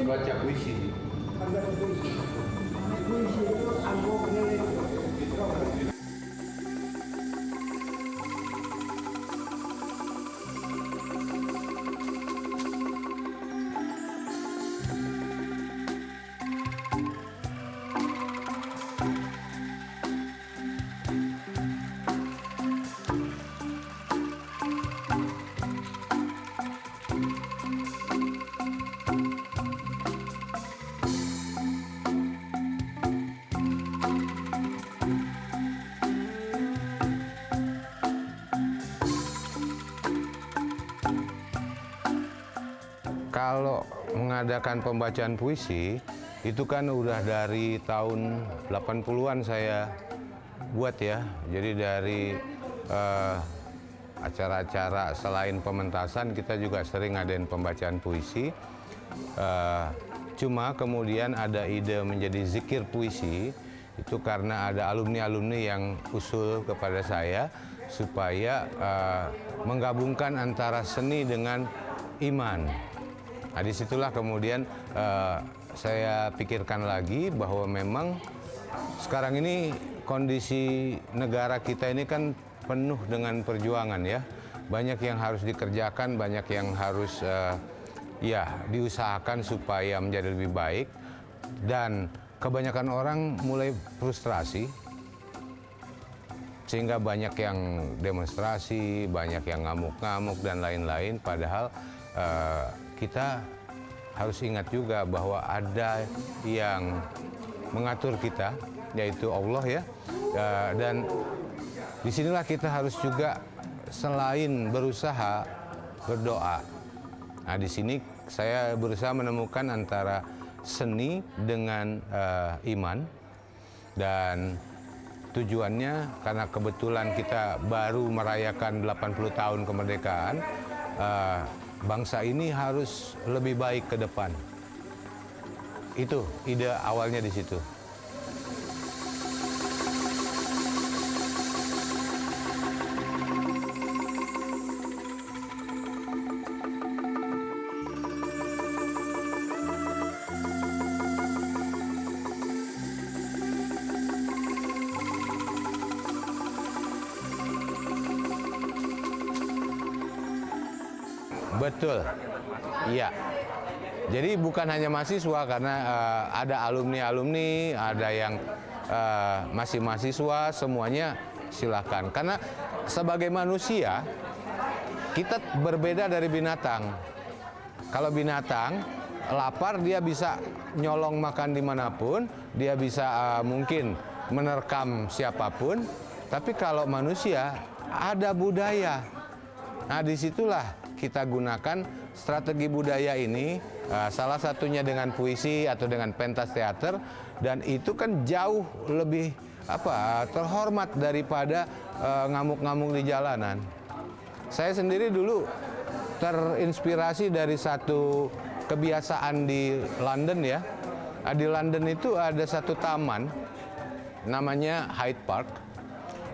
baca puisi. Agak puisi. Puisi itu anggapnya Kalau mengadakan pembacaan puisi, itu kan udah dari tahun 80-an saya buat ya. Jadi dari acara-acara selain pementasan, kita juga sering ngadain pembacaan puisi. Cuma kemudian ada ide menjadi zikir puisi, itu karena ada alumni-alumni yang usul kepada saya supaya menggabungkan antara seni dengan iman. Nah, disitulah kemudian saya pikirkan lagi bahwa memang sekarang ini kondisi negara kita ini kan penuh dengan perjuangan ya. Banyak yang harus dikerjakan, banyak yang harus ya diusahakan supaya menjadi lebih baik. Dan kebanyakan orang mulai frustrasi, sehingga banyak yang demonstrasi, banyak yang ngamuk-ngamuk dan lain-lain. Padahal kita harus ingat juga bahwa ada yang mengatur kita, yaitu Allah ya. Dan disinilah kita harus juga selain berusaha berdoa. Nah, di sini saya berusaha menemukan antara seni dengan iman, dan tujuannya karena kebetulan kita baru merayakan 80 tahun kemerdekaan, bangsa ini harus lebih baik ke depan. Itu ide awalnya di situ. Betul, iya. Jadi bukan hanya mahasiswa, karena ada alumni-alumni, ada yang masih mahasiswa, semuanya silakan. Karena sebagai manusia, kita berbeda dari binatang. Kalau binatang, lapar dia bisa nyolong makan dimanapun, dia bisa mungkin menerkam siapapun. Tapi kalau manusia, ada budaya. Nah, disitulah kita gunakan strategi budaya ini, salah satunya dengan puisi atau dengan pentas teater, dan itu kan jauh lebih terhormat daripada ngamuk-ngamuk di jalanan. Saya sendiri dulu terinspirasi dari satu kebiasaan di London ya. Di London itu ada satu taman namanya Hyde Park.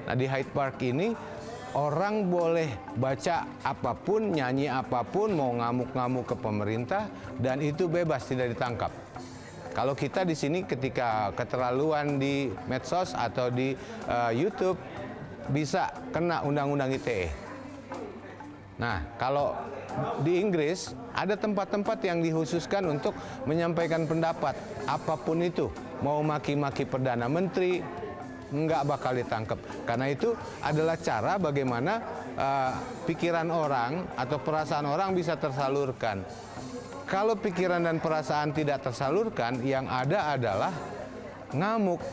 Nah, di Hyde Park ini orang boleh baca apapun, nyanyi apapun, mau ngamuk-ngamuk ke pemerintah, dan itu bebas, tidak ditangkap. Kalau kita di sini ketika keterlaluan di medsos atau di YouTube, bisa kena undang-undang ITE. Nah, kalau di Inggris ada tempat-tempat yang dikhususkan untuk menyampaikan pendapat apapun itu, mau maki-maki Perdana Menteri, nggak bakal ditangkap. Karena itu adalah cara bagaimana pikiran orang atau perasaan orang bisa tersalurkan. Kalau pikiran dan perasaan tidak tersalurkan, yang ada adalah ngamuk.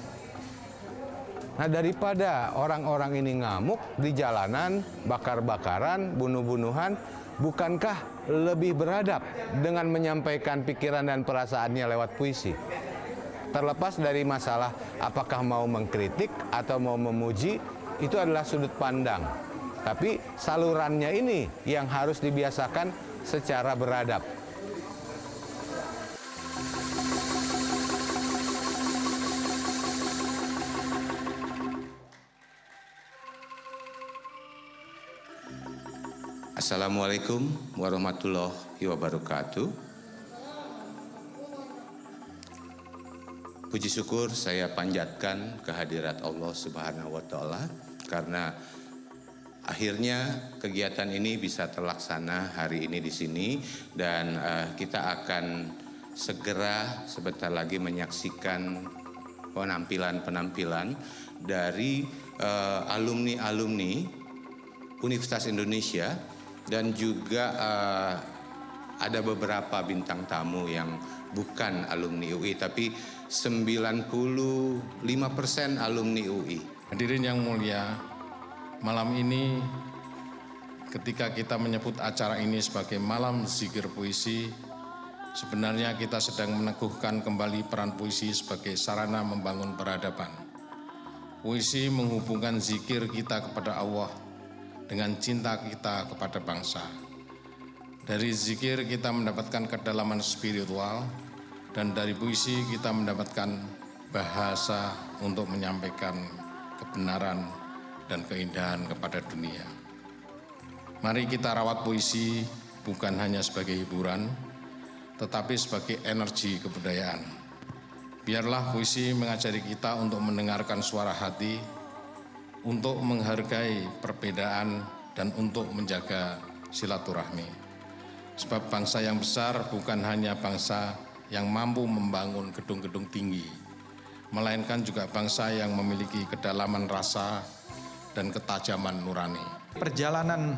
Nah, daripada orang-orang ini ngamuk di jalanan, bakar-bakaran, bunuh-bunuhan, bukankah lebih beradab dengan menyampaikan pikiran dan perasaannya lewat puisi? Terlepas dari masalah apakah mau mengkritik atau mau memuji, itu adalah sudut pandang. Tapi salurannya ini yang harus dibiasakan secara beradab. Assalamualaikum warahmatullahi wabarakatuh. Puji syukur saya panjatkan kehadirat Allah Subhanahu wa taala karena akhirnya kegiatan ini bisa terlaksana hari ini di sini dan kita akan segera sebentar lagi menyaksikan penampilan-penampilan dari alumni-alumni Universitas Indonesia dan juga ada beberapa bintang tamu yang bukan alumni UI tapi 95% alumni UI. Hadirin yang mulia, malam ini ketika kita menyebut acara ini sebagai Malam Zikir Puisi, sebenarnya kita sedang meneguhkan kembali peran puisi sebagai sarana membangun peradaban. Puisi menghubungkan zikir kita kepada Allah dengan cinta kita kepada bangsa. Dari zikir kita mendapatkan kedalaman spiritual, dan dari puisi kita mendapatkan bahasa untuk menyampaikan kebenaran dan keindahan kepada dunia. Mari kita rawat puisi bukan hanya sebagai hiburan, tetapi sebagai energi kebudayaan. Biarlah puisi mengajari kita untuk mendengarkan suara hati, untuk menghargai perbedaan, dan untuk menjaga silaturahmi. Sebab bangsa yang besar bukan hanya bangsa yang mampu membangun gedung-gedung tinggi, melainkan juga bangsa yang memiliki kedalaman rasa dan ketajaman nurani. Perjalanan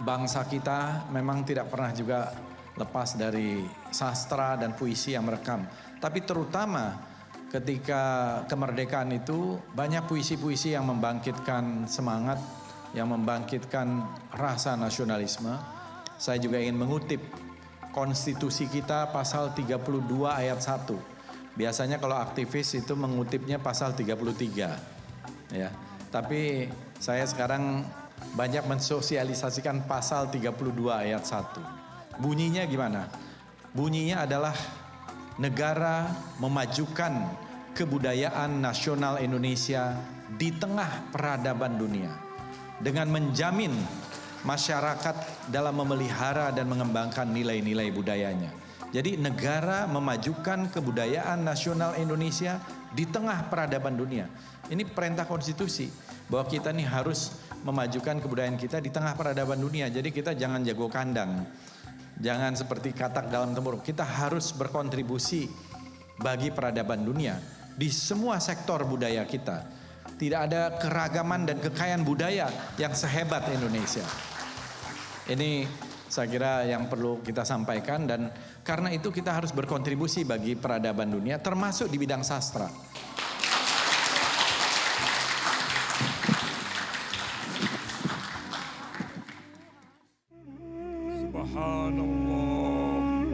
bangsa kita memang tidak pernah juga lepas dari sastra dan puisi yang merekam. Tapi terutama ketika kemerdekaan itu banyak puisi-puisi yang membangkitkan semangat, yang membangkitkan rasa nasionalisme. Saya juga ingin mengutip konstitusi kita pasal 32 ayat 1. Biasanya kalau aktivis itu mengutipnya pasal 33. Ya. Tapi saya sekarang banyak mensosialisasikan pasal 32 ayat 1. Bunyinya gimana? Bunyinya adalah negara memajukan kebudayaan nasional Indonesia di tengah peradaban dunia dengan menjamin masyarakat dalam memelihara dan mengembangkan nilai-nilai budayanya. Jadi negara memajukan kebudayaan nasional Indonesia di tengah peradaban dunia. Ini perintah konstitusi bahwa kita nih harus memajukan kebudayaan kita di tengah peradaban dunia. Jadi kita jangan jago kandang. Jangan seperti katak dalam tempurung. Kita harus berkontribusi bagi peradaban dunia di semua sektor budaya kita. Tidak ada keragaman dan kekayaan budaya yang sehebat Indonesia. Ini saya kira yang perlu kita sampaikan, dan karena itu kita harus berkontribusi bagi peradaban dunia termasuk di bidang sastra. Subhanallah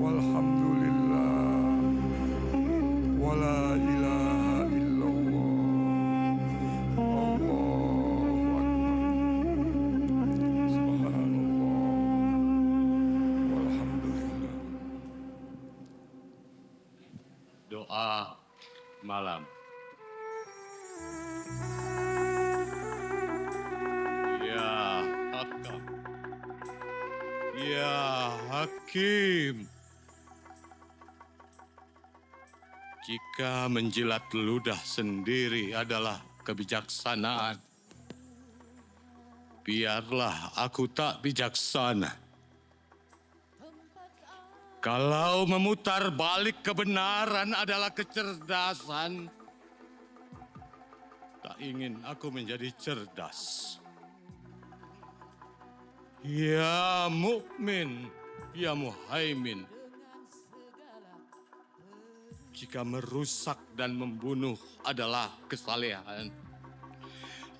walhamdulillah wala ilaha illallah Allahu akbar. Subhanallah walhamdulillah. Doa malam. Ya Hakam, ya Hakim, jika menjilat ludah sendiri adalah kebijaksanaan, biarlah aku tak bijaksana. Kalau memutar balik kebenaran adalah kecerdasan, tak ingin aku menjadi cerdas. Ya Mukmin, ya Muhaimin, jika merusak dan membunuh adalah kesalehan,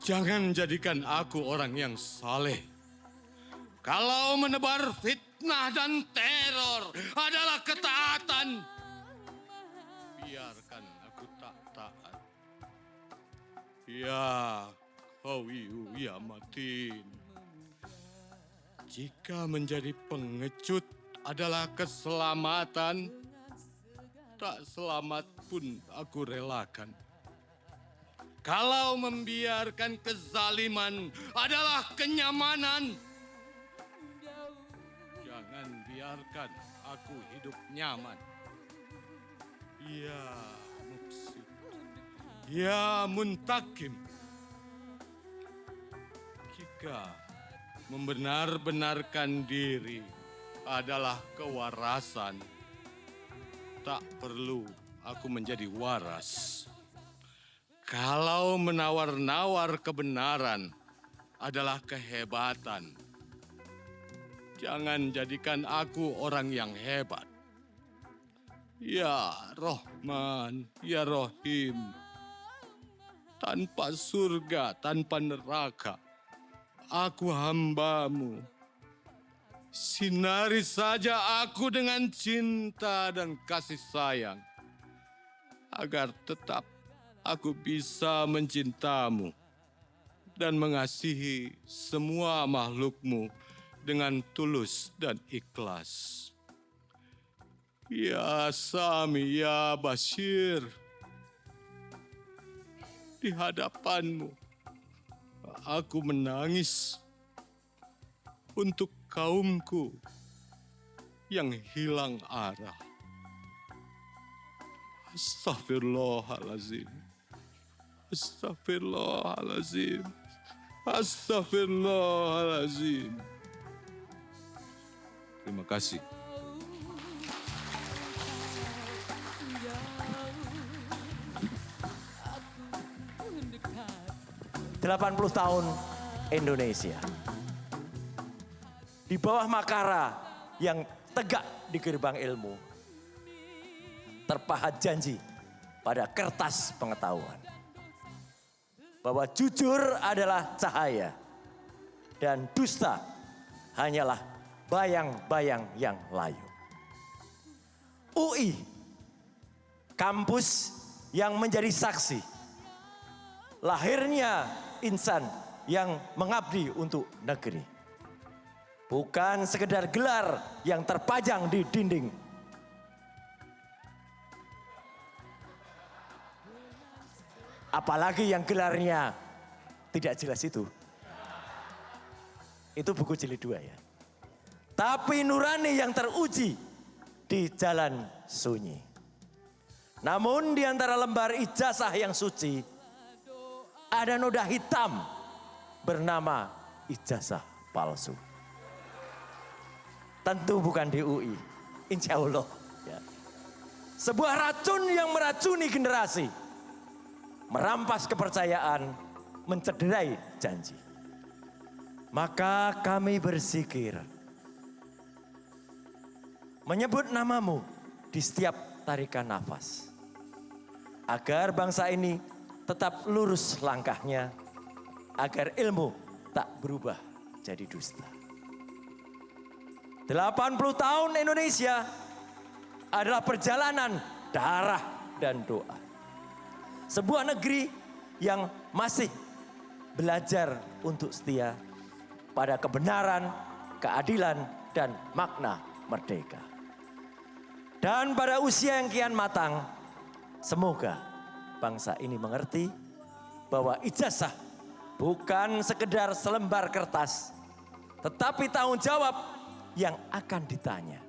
jangan jadikan aku orang yang saleh. Kalau menebar fitnah dan teror adalah ketaatan, biarkan aku tak taat. Ya Qawiyu, ya Matin, jika menjadi pengecut adalah keselamatan, tak selamat pun aku relakan. Kalau membiarkan kezaliman adalah kenyamanan, jangan biarkan aku hidup nyaman. Ya Muqsit, ya Muntakim. Jika membenar-benarkan diri adalah kewarasan, tak perlu aku menjadi waras. Kalau menawar-nawar kebenaran adalah kehebatan, jangan jadikan aku orang yang hebat. Ya Rahman, ya Rahim. Tanpa surga, tanpa neraka, aku hambamu. Sinari saja aku dengan cinta dan kasih sayang, agar tetap aku bisa mencintamu dan mengasihi semua makhlukmu dengan tulus dan ikhlas. Ya Sami, ya Bashir, di hadapanmu aku menangis untuk kaumku yang hilang arah. Astaghfirullahalazim. Astaghfirullahalazim. Astaghfirullahalazim. Terima kasih. 80 tahun Indonesia. Di bawah Makara yang tegak di gerbang ilmu, terpahat janji pada kertas pengetahuan bahwa jujur adalah cahaya dan dusta hanyalah bayang-bayang yang layu. UI, kampus yang menjadi saksi lahirnya insan yang mengabdi untuk negeri. Bukan sekedar gelar yang terpajang di dinding. Apalagi yang gelarnya tidak jelas itu. Itu buku jilid 2 ya. Tapi nurani yang teruji di jalan sunyi. Namun di antara lembar ijazah yang suci, ada noda hitam bernama ijazah palsu. Tentu bukan di UI, insya Allah. Ya. Sebuah racun yang meracuni generasi, merampas kepercayaan, mencederai janji. Maka kami berzikir, menyebut namamu di setiap tarikan nafas, agar bangsa ini tetap lurus langkahnya, agar ilmu tak berubah jadi dusta. 80 tahun Indonesia adalah perjalanan darah dan doa. Sebuah negeri yang masih belajar untuk setia pada kebenaran, keadilan, dan makna merdeka. Dan pada usia yang kian matang, semoga bangsa ini mengerti bahwa ijazah bukan sekedar selembar kertas, tetapi tanggung jawab yang akan ditanya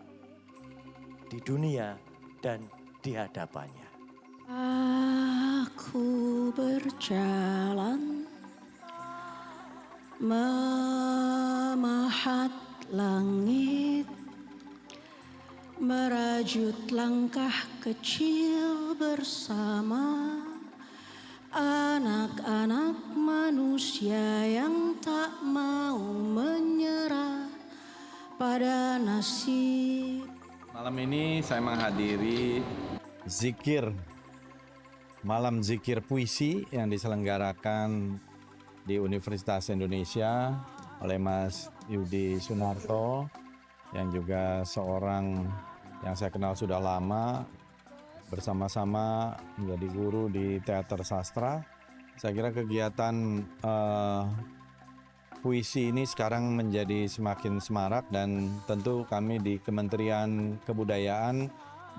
di dunia dan di hadapannya. Aku berjalan memahat langit, merajut langkah kecil bersama anak-anak manusia yang tak mau menyerah pada nasib. Malam ini saya menghadiri zikir, malam zikir puisi yang diselenggarakan di Universitas Indonesia oleh Mas Yudi Sunarto, yang juga seorang yang saya kenal sudah lama, bersama-sama menjadi guru di teater sastra. Saya kira kegiatan puisi ini sekarang menjadi semakin semarak, dan tentu kami di Kementerian Kebudayaan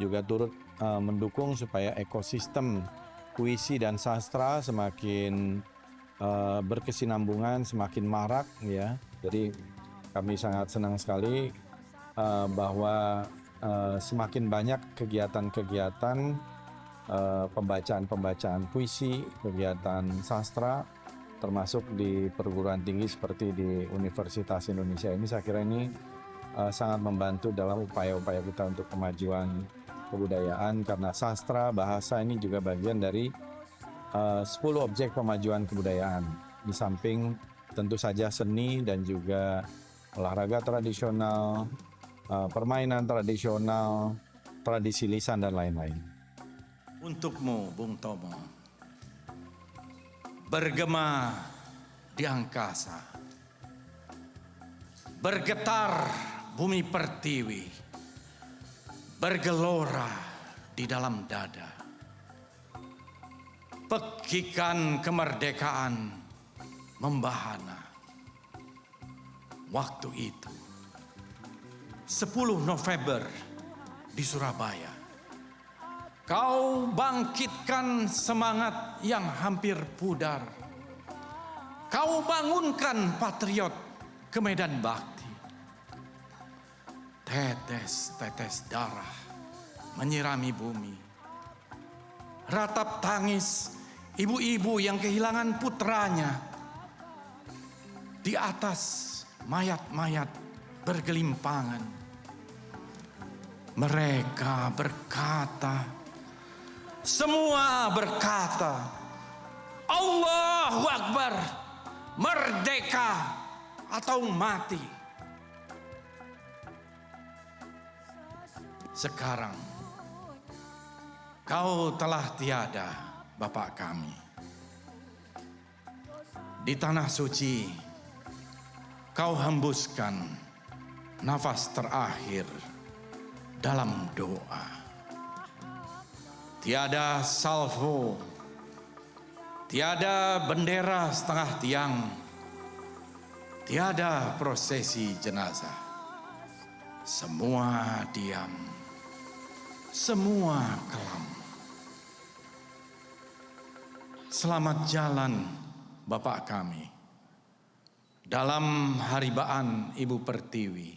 juga turut mendukung supaya ekosistem puisi dan sastra semakin berkesinambungan, semakin marak ya. Jadi kami sangat senang sekali bahwa semakin banyak kegiatan-kegiatan pembacaan puisi, kegiatan sastra, termasuk di perguruan tinggi seperti di Universitas Indonesia ini. Saya kira ini sangat membantu dalam upaya-upaya kita untuk kemajuan kebudayaan, karena sastra, bahasa ini juga bagian dari 10 objek pemajuan kebudayaan. Di samping tentu saja seni dan juga olahraga tradisional, permainan tradisional, tradisi lisan, dan lain-lain. Untukmu, Bung Tomo, bergema di angkasa, bergetar bumi pertiwi, bergelora di dalam dada. Pekikan kemerdekaan membahana. Waktu itu 10 November di Surabaya, kau bangkitkan semangat yang hampir pudar. Kau bangunkan patriot ke medan bakti. Tetes-tetes darah menyirami bumi. Ratap tangis ibu-ibu yang kehilangan putranya. Di atas mayat-mayat bergelimpangan. Mereka berkata, semua berkata, Allahu Akbar, merdeka atau mati. Sekarang kau telah tiada, Bapak kami. Di tanah suci kau hembuskan nafas terakhir dalam doa. Tiada salvo, tiada bendera setengah tiang, tiada prosesi jenazah. Semua diam, semua kelam. Selamat jalan, Bapak kami. Dalam haribaan Ibu Pertiwi,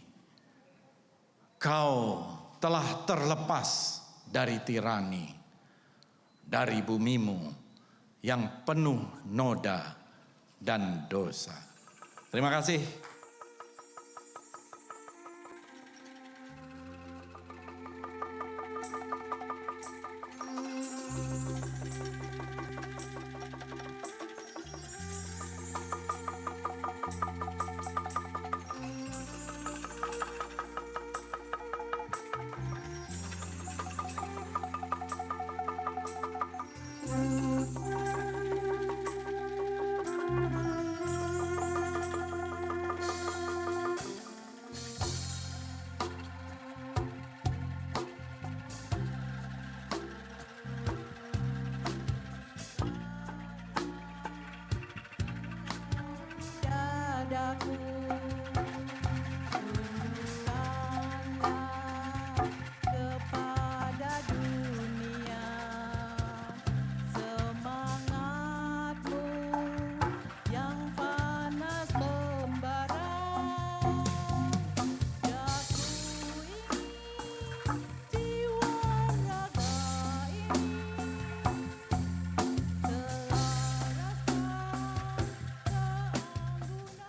kau telah terlepas dari tirani, dari bumimu yang penuh noda dan dosa. Terima kasih.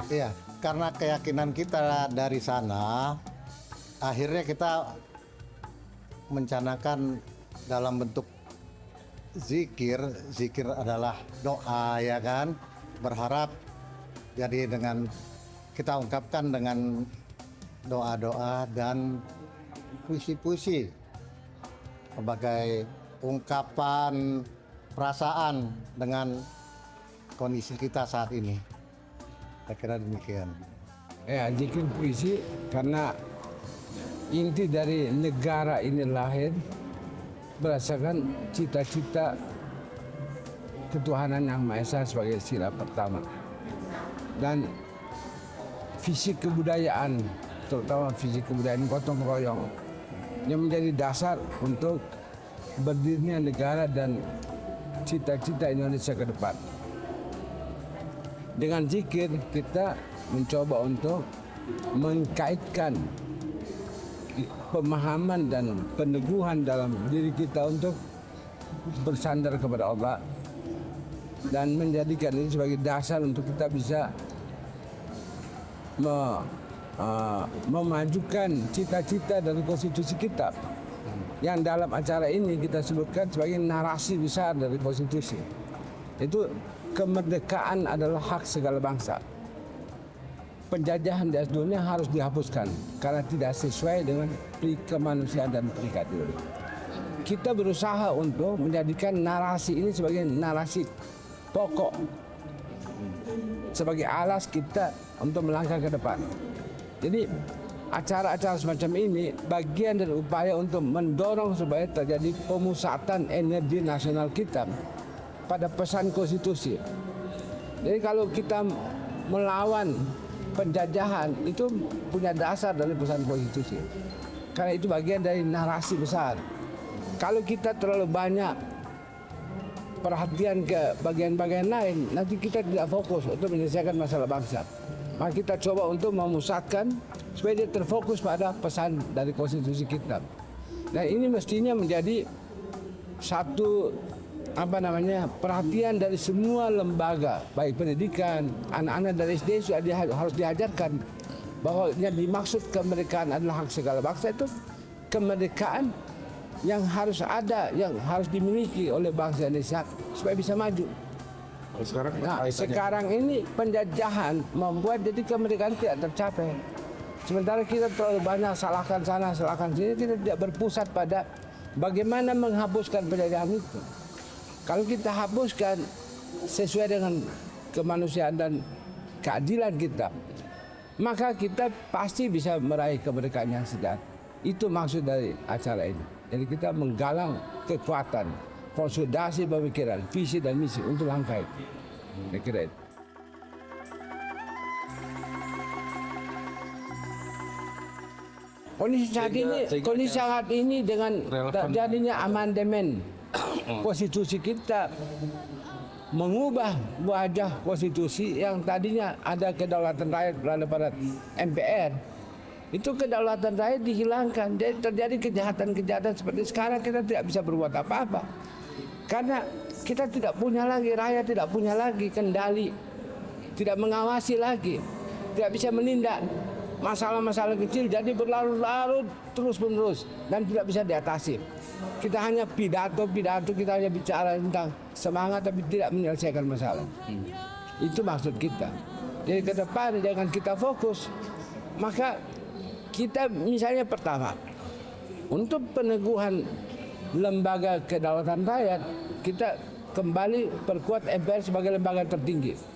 Iya, karena keyakinan kita dari sana, akhirnya kita mencanangkan dalam bentuk zikir. Zikir adalah doa, ya kan? Berharap, jadi dengan kita ungkapkan dengan doa-doa dan puisi-puisi sebagai ungkapan perasaan dengan kondisi kita saat ini. Saya kira demikian. Ya, zikir puisi karena inti dari negara ini lahir berdasarkan cita-cita ketuhanan Yang Maha Esa sebagai sila pertama. Dan fisik kebudayaan, terutama fisik kebudayaan gotong royong, yang menjadi dasar untuk berdirinya negara dan cita-cita Indonesia ke depan. Dengan zikir kita mencoba untuk mengkaitkan pemahaman dan peneguhan dalam diri kita untuk bersandar kepada Allah dan menjadikan ini sebagai dasar untuk kita bisa memajukan cita-cita dari konstitusi kita yang dalam acara ini kita sebutkan sebagai narasi besar dari konstitusi. Itu kemerdekaan adalah hak segala bangsa. Penjajahan di atas dunia harus dihapuskan karena tidak sesuai dengan kemanusiaan dan keadilan. Kita berusaha untuk menjadikan narasi ini sebagai narasi pokok, sebagai alas kita untuk melangkah ke depan. Jadi acara-acara semacam ini bagian dari upaya untuk mendorong supaya terjadi pemusatan energi nasional kita pada pesan konstitusi. Jadi kalau kita melawan penjajahan itu punya dasar dari pesan konstitusi. Karena itu bagian dari narasi besar. Kalau kita terlalu banyak perhatian ke bagian-bagian lain, nanti kita tidak fokus untuk menyelesaikan masalah bangsa. Maka kita coba untuk memusatkan supaya dia terfokus pada pesan dari konstitusi kita. Dan ini mestinya menjadi satu perhatian dari semua lembaga, baik pendidikan, anak-anak dari SD sudah harus diajarkan bahwa yang dimaksud kemerdekaan adalah hak segala bangsa, itu kemerdekaan yang harus ada, yang harus dimiliki oleh bangsa Indonesia supaya bisa maju. Sekarang ini penjajahan membuat jadi kemerdekaan tidak tercapai. Sementara kita terlalu banyak salahkan sana, salahkan sini, kita tidak berpusat pada bagaimana menghapuskan penjajahan itu. Kalau kita hapuskan sesuai dengan kemanusiaan dan keadilan kita, maka kita pasti bisa meraih kemerdekaan yang sejati. Itu maksud dari acara ini. Jadi kita menggalang kekuatan, konsolidasi pemikiran, visi dan misi untuk langkah itu. Saya kira itu. Kondisi saat ini dengan terjadinya amandemen konstitusi kita mengubah wajah konstitusi yang tadinya ada kedaulatan rakyat berada pada MPR. Itu kedaulatan rakyat dihilangkan. Jadi terjadi kejahatan-kejahatan seperti sekarang kita tidak bisa berbuat apa-apa. Karena kita tidak punya lagi, rakyat tidak punya lagi kendali, tidak mengawasi lagi, tidak bisa menindak. Masalah-masalah kecil jadi berlarut-larut terus-menerus dan tidak bisa diatasi. Kita hanya pidato, kita hanya bicara tentang semangat tapi tidak menyelesaikan masalah. Itu maksud kita. Jadi ke depan jangan kita fokus. Maka kita misalnya pertama, untuk peneguhan lembaga kedaulatan rakyat, kita kembali perkuat MPR sebagai lembaga tertinggi.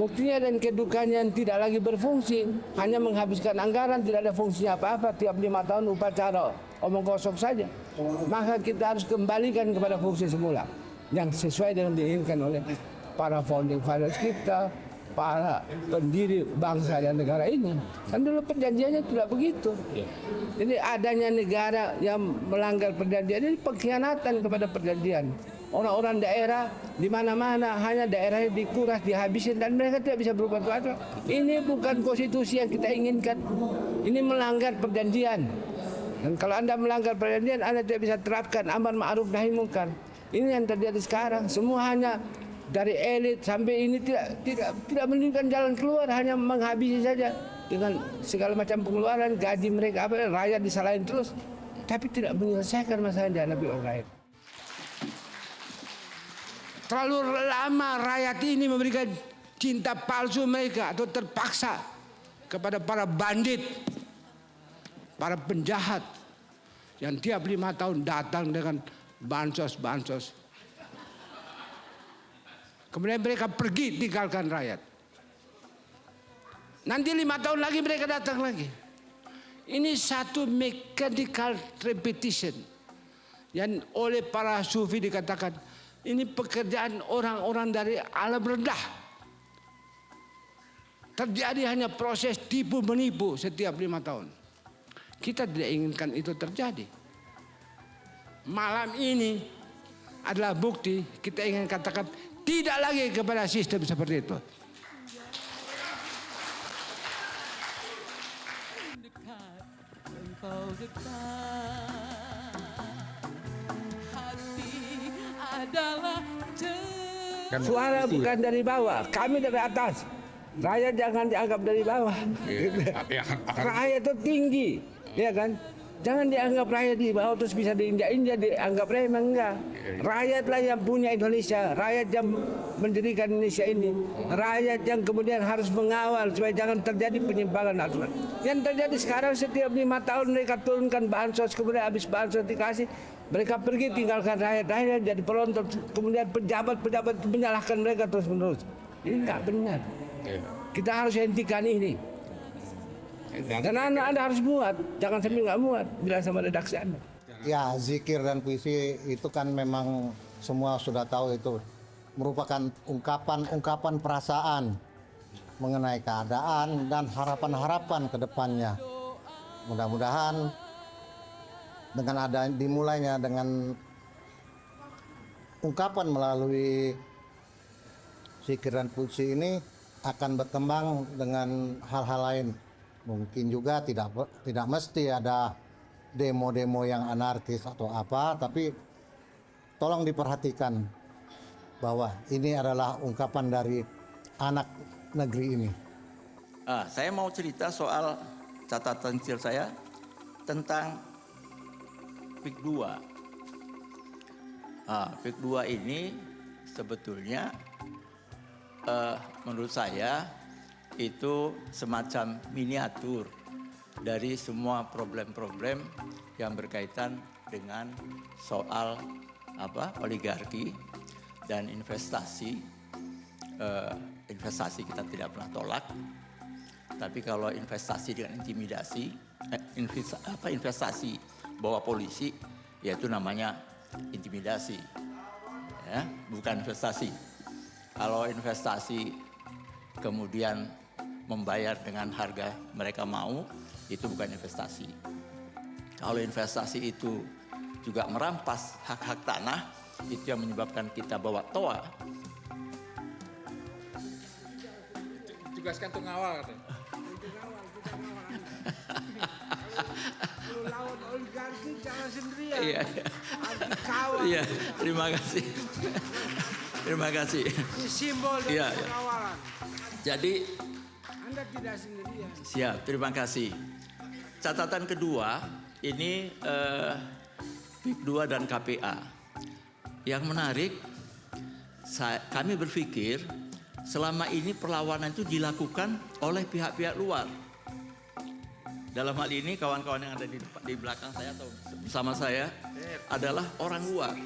Buktinya dan kedukannya yang tidak lagi berfungsi, hanya menghabiskan anggaran, tidak ada fungsinya apa-apa, tiap 5 tahun upacara omong kosong saja. Maka kita harus kembalikan kepada fungsi semula yang sesuai dengan diinginkan oleh para founding fathers kita, para pendiri bangsa dan negara ini. Kan dulu perjanjiannya tidak begitu. Jadi adanya negara yang melanggar perjanjian ini pengkhianatan kepada perjanjian. Orang-orang daerah di mana-mana hanya daerahnya dikuras, dihabisin dan mereka tidak bisa berbuat apa-apa. Ini bukan konstitusi yang kita inginkan. Ini melanggar perjanjian. Dan kalau Anda melanggar perjanjian, Anda tidak bisa terapkan amar ma'ruf nahi munkar. Ini yang terjadi sekarang. Semua hanya dari elit sampai ini tidak menunjukkan jalan keluar, hanya menghabisi saja dengan segala macam pengeluaran, gaji mereka apa, rakyat disalahin terus, tapi tidak menyelesaikan masalah yang dihadapi oleh rakyat. Terlalu lama rakyat ini memberikan cinta palsu mereka atau terpaksa kepada para bandit, para penjahat yang tiap 5 tahun datang dengan bansos. Kemudian mereka pergi tinggalkan rakyat. Nanti 5 tahun lagi mereka datang lagi. Ini satu mechanical repetition yang oleh para sufi dikatakan ini pekerjaan orang-orang dari alam rendah. Terjadi hanya proses tipu menipu setiap 5 tahun. Kita tidak inginkan itu terjadi. Malam ini adalah bukti kita ingin katakan tidak lagi kepada sistem seperti itu. Engkau dekat, hati Suara bukan dari bawah, kami dari atas. Rakyat jangan dianggap dari bawah. Rakyat itu tinggi, ya kan? Jangan dianggap rakyat di bawah terus bisa diinjak-injak, dianggap remeh, enggak. Rakyatlah yang punya Indonesia, rakyat yang mendirikan Indonesia ini. Rakyat yang kemudian harus mengawal supaya jangan terjadi penyimpangan aturan. Yang terjadi sekarang setiap 5 tahun mereka turunkan bansos, kemudian habis bansos dikasih, mereka pergi tinggalkan rakyat jadi penonton, kemudian pejabat-pejabat menyalahkan mereka terus-menerus. Ini enggak benar. Kita harus hentikan ini. Dan Anda harus muat, jangan sampai nggak muat, bilang sama redaksi Anda. Ya, zikir dan puisi itu kan memang semua sudah tahu itu merupakan ungkapan perasaan mengenai keadaan dan harapan-harapan ke depannya. Mudah-mudahan dengan dimulainya dengan ungkapan melalui zikir dan puisi ini akan berkembang dengan hal-hal lain. Mungkin juga tidak mesti ada demo-demo yang anarkis atau apa, tapi tolong diperhatikan bahwa ini adalah ungkapan dari anak negeri ini. Saya mau cerita soal catatan kecil saya tentang PIK 2. PIK 2 ini sebetulnya menurut saya itu semacam miniatur dari semua problem-problem yang berkaitan dengan soal oligarki dan investasi. Investasi kita tidak pernah tolak, tapi kalau investasi dengan intimidasi, investasi bawa polisi, ya itu namanya intimidasi, ya, bukan investasi. Kalau investasi kemudian membayar dengan harga mereka mau, itu bukan investasi. Kalau investasi itu juga merampas hak-hak tanah, itu yang menyebabkan kita bawa toa. Tugaskan pengawal katanya. Kalau lawan oligarki jangan sendirian. Iya. Anti-kawan. Iya, terima kasih. Terima kasih. Ini simbol dari pengawalan. Jadi Anda tidak sendirian. siap, terima kasih. Catatan kedua, ini PIK 2 dan KPA. Yang menarik, kami berpikir selama ini perlawanan itu dilakukan oleh pihak-pihak luar. Dalam hal ini kawan-kawan yang ada di belakang saya atau bersama saya adalah orang luar.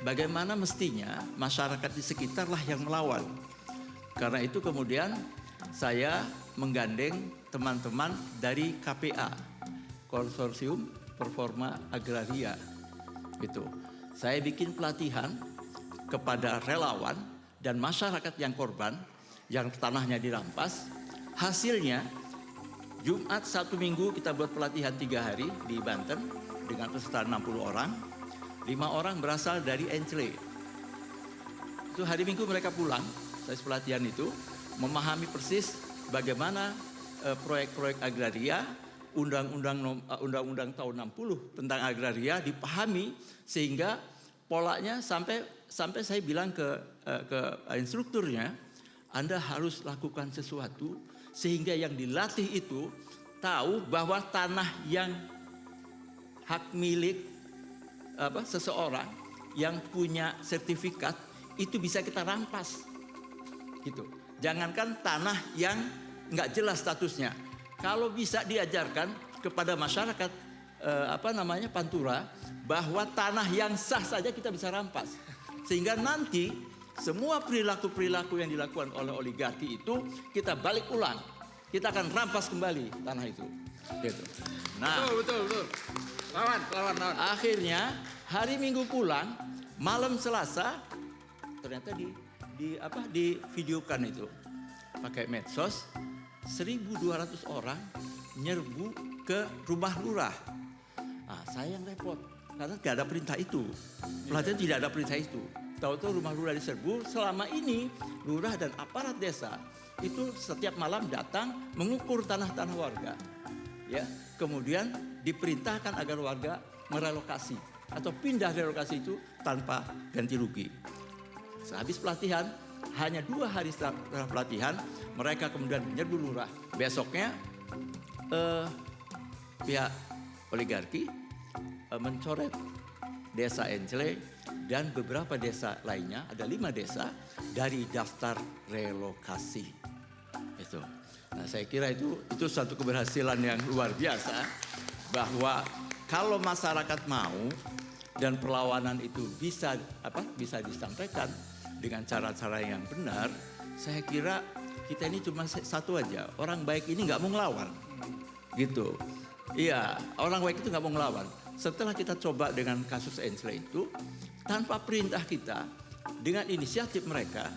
Bagaimana mestinya masyarakat di sekitarlah yang melawan. Karena itu kemudian saya menggandeng teman-teman dari KPA, Konsorsium Performa Agraria. Gitu. Saya bikin pelatihan kepada relawan dan masyarakat yang korban, yang tanahnya dirampas. Hasilnya Jumat 1 minggu kita buat pelatihan 3 hari di Banten dengan peserta 60 orang. 5 orang berasal dari Encle. Itu hari Minggu mereka pulang. Saya pelatihan itu memahami persis bagaimana proyek-proyek agraria, undang-undang tahun 60 tentang agraria dipahami sehingga polanya sampai saya bilang ke instrukturnya, Anda harus lakukan sesuatu sehingga yang dilatih itu tahu bahwa tanah yang hak milik seseorang yang punya sertifikat itu bisa kita rampas. Gitu. Jangankan tanah yang nggak jelas statusnya. Kalau bisa diajarkan kepada masyarakat Pantura bahwa tanah yang sah saja kita bisa rampas. Sehingga nanti semua perilaku-perilaku yang dilakukan oleh oligarki itu kita balik ulang. Kita akan rampas kembali tanah itu. Gitu. Nah, Betul. Lawan. Akhirnya hari Minggu pulang, malam Selasa ternyata di videokan itu pakai medsos 1.200 orang nyerbu ke rumah lurah. Nah, saya yang repot karena tidak ada perintah itu. Pelatihan tidak ada perintah itu. Tahu-tahu rumah lurah diserbu. Selama ini lurah dan aparat desa itu setiap malam datang mengukur tanah-tanah warga. Ya, kemudian diperintahkan agar warga merelokasi. atau pindah dari lokasi itu tanpa ganti rugi. Sehabis pelatihan, hanya 2 hari setelah pelatihan, mereka kemudian menyerbu lurah. Besoknya pihak oligarki mencoret desa Encle dan beberapa desa lainnya, ada 5 desa dari daftar relokasi. Itu. Nah, saya kira itu suatu keberhasilan yang luar biasa, bahwa kalau masyarakat mau dan perlawanan itu bisa disampaikan dengan cara-cara yang benar, saya kira kita ini cuma satu aja, orang baik ini nggak mau ngelawan, gitu. Iya, orang baik itu nggak mau ngelawan. Setelah kita coba dengan kasus Encle itu, tanpa perintah kita, dengan inisiatif mereka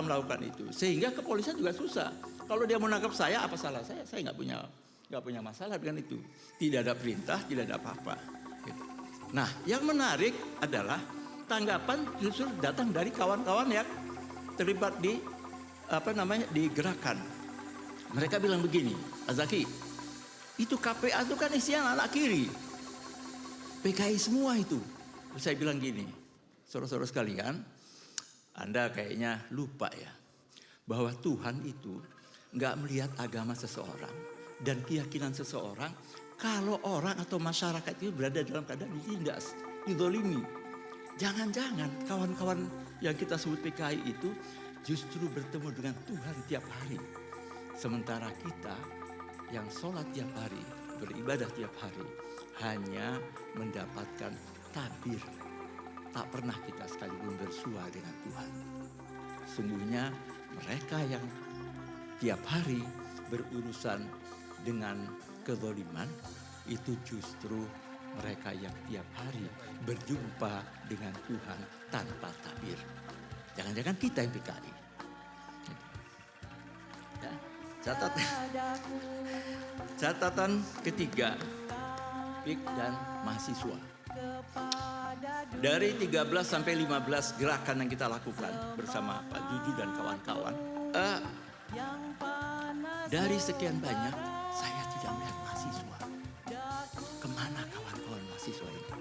melakukan itu, sehingga kepolisian juga susah. Kalau dia mau nangkap saya, apa salah saya? Saya nggak punya masalah dengan itu. Tidak ada perintah, tidak ada apa-apa. Gitu. Nah, yang menarik adalah tanggapan justru datang dari kawan-kawan yang terlibat di gerakan. Mereka bilang begini, Azaki, itu KPA itu kan isinya anak kiri, PKI semua itu. Terus saya bilang gini, saudara-saudara sekalian, Anda kayaknya lupa ya, bahwa Tuhan itu nggak melihat agama seseorang dan keyakinan seseorang. Kalau orang atau masyarakat itu berada dalam keadaan ditindas, dizolimi, jangan-jangan kawan-kawan yang kita sebut PKI itu justru bertemu dengan Tuhan tiap hari. Sementara kita yang sholat tiap hari, beribadah tiap hari, hanya mendapatkan tabir. Tak pernah kita sekalipun bersua dengan Tuhan. Sungguhnya mereka yang tiap hari berurusan dengan kezaliman, itu justru mereka yang tiap hari berjumpa dengan Tuhan tanpa tabir. Jangan-jangan kita yang PKI. Ya, catatan ketiga, PIK dan mahasiswa. Dari 13 sampai 15 gerakan yang kita lakukan bersama Pak Juju dan kawan-kawan, dari sekian banyak, saya tidak melihat mahasiswa. Kemana kawan-kawan mahasiswa ini?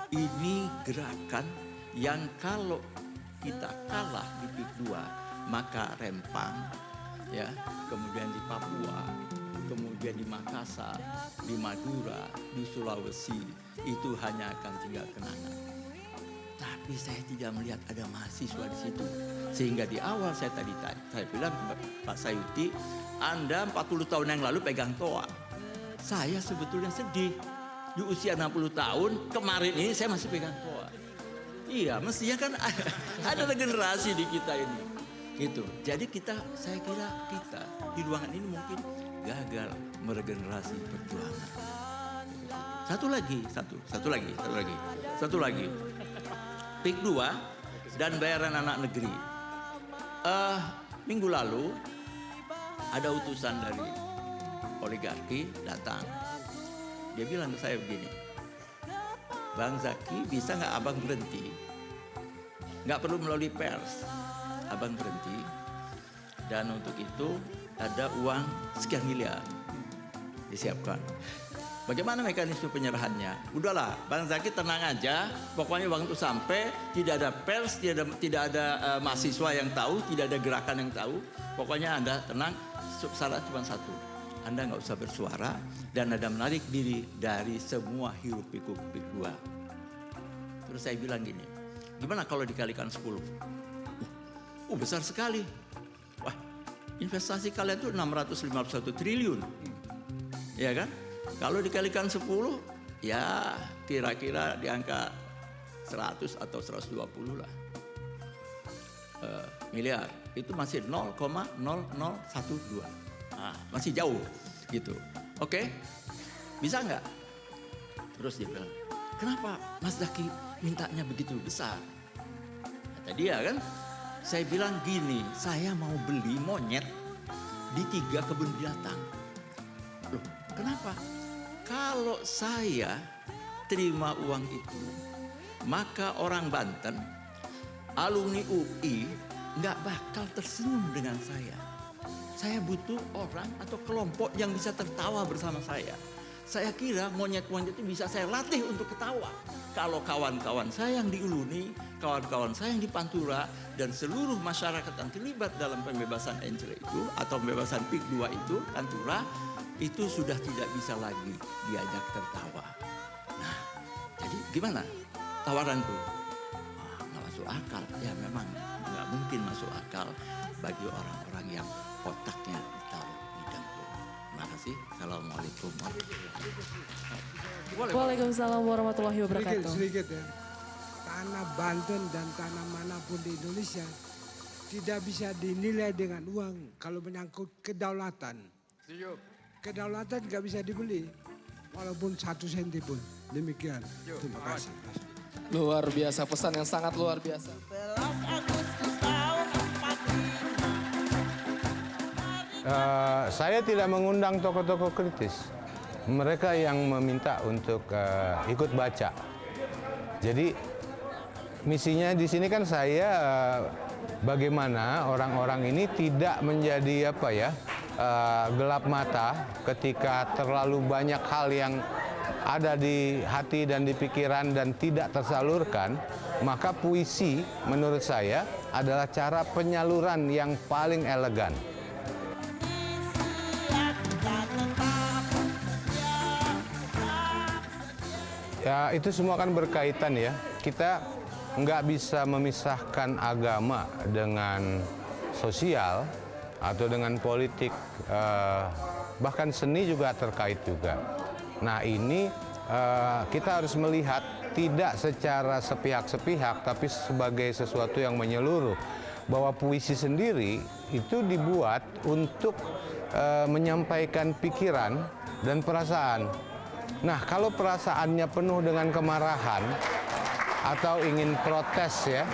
Ini gerakan yang kalau kita kalah di PIK 2, maka Rempang, ya, kemudian di Papua, kemudian di Makassar, di Madura, di Sulawesi, itu hanya akan tinggal kenangan. Tapi saya tidak melihat ada mahasiswa di situ. Sehingga di awal saya bilang Pak Sayuti, Anda 40 tahun yang lalu pegang toa. Saya sebetulnya sedih. Di usia 60 tahun, kemarin ini saya masih pegang toa. Iya, mestinya kan ada regenerasi di kita ini. Gitu. Jadi saya kira kita di ruangan ini mungkin gagal meregenerasi perjuangan. Satu lagi. PIK 2 dan bayaran anak negeri. Minggu lalu ada utusan dari oligarki datang. Dia bilang ke saya begini, Bang Zaki, bisa nggak abang berhenti? Nggak perlu melalui pers, abang berhenti. Dan untuk itu ada uang sekian miliar disiapkan. Bagaimana mekanisme penyerahannya? Udahlah, Bang Zaki tenang aja. Pokoknya uang itu sampai, tidak ada pers, tidak ada mahasiswa yang tahu, tidak ada gerakan yang tahu. Pokoknya Anda tenang. Syarat cuma satu, Anda nggak usah bersuara dan Anda menarik diri dari semua hiruk pikuk PIK 2. Terus saya bilang gini, gimana kalau dikalikan 10? Besar sekali. Wah, investasi kalian itu 651 triliun. Ya kan? Kalau dikalikan 10, ya kira-kira di angka 100 atau 120 lah. Miliar. Itu masih 0,0012. Nah, masih jauh gitu. Oke? Bisa nggak? Terus dia bilang, kenapa Mas Zaki mintanya begitu besar? Kata dia kan, saya bilang gini, saya mau beli monyet di 3 kebun binatang. Loh, kenapa? Kalau saya terima uang itu, maka orang Banten, alumni UI, nggak bakal tersenyum dengan saya. Saya butuh orang atau kelompok yang bisa tertawa bersama saya. Saya kira monyet-monyet itu bisa saya latih untuk ketawa. Kalau kawan-kawan saya yang di Uluni, kawan-kawan saya yang di Pantura, dan seluruh masyarakat yang terlibat dalam pembebasan Encre itu, atau pembebasan PIK 2 itu, Pantura, itu sudah tidak bisa lagi diajak tertawa. Nah, jadi gimana tawaran itu? Nggak masuk akal. Ya memang nggak mungkin masuk akal bagi orang-orang yang otaknya ditaruh di dengkul. Terima kasih. Assalamualaikum. Waalaikumsalam warahmatullahi wabarakatuh. Sedikit ya. Tanah Banten dan tanah manapun di Indonesia tidak bisa dinilai dengan uang kalau menyangkut kedaulatan. Kedaulatan nggak bisa dibeli walaupun 1 senti pun. Demikian. Terima kasih. Luar biasa, pesan yang sangat luar biasa. Saya tidak mengundang tokoh-tokoh kritis. Mereka yang meminta untuk ikut baca. Jadi misinya di sini kan saya bagaimana orang-orang ini tidak menjadi gelap mata ketika terlalu banyak hal yang ada di hati dan di pikiran dan tidak tersalurkan. Maka puisi menurut saya adalah cara penyaluran yang paling elegan. Ya, itu semua kan berkaitan ya. Kita nggak bisa memisahkan agama dengan sosial atau dengan politik. Bahkan seni juga terkait juga. Nah ini kita harus melihat tidak secara sepihak-sepihak, tapi sebagai sesuatu yang menyeluruh. Bahwa puisi sendiri itu dibuat untuk menyampaikan pikiran dan perasaan. Nah, kalau perasaannya penuh dengan kemarahan atau ingin protes ya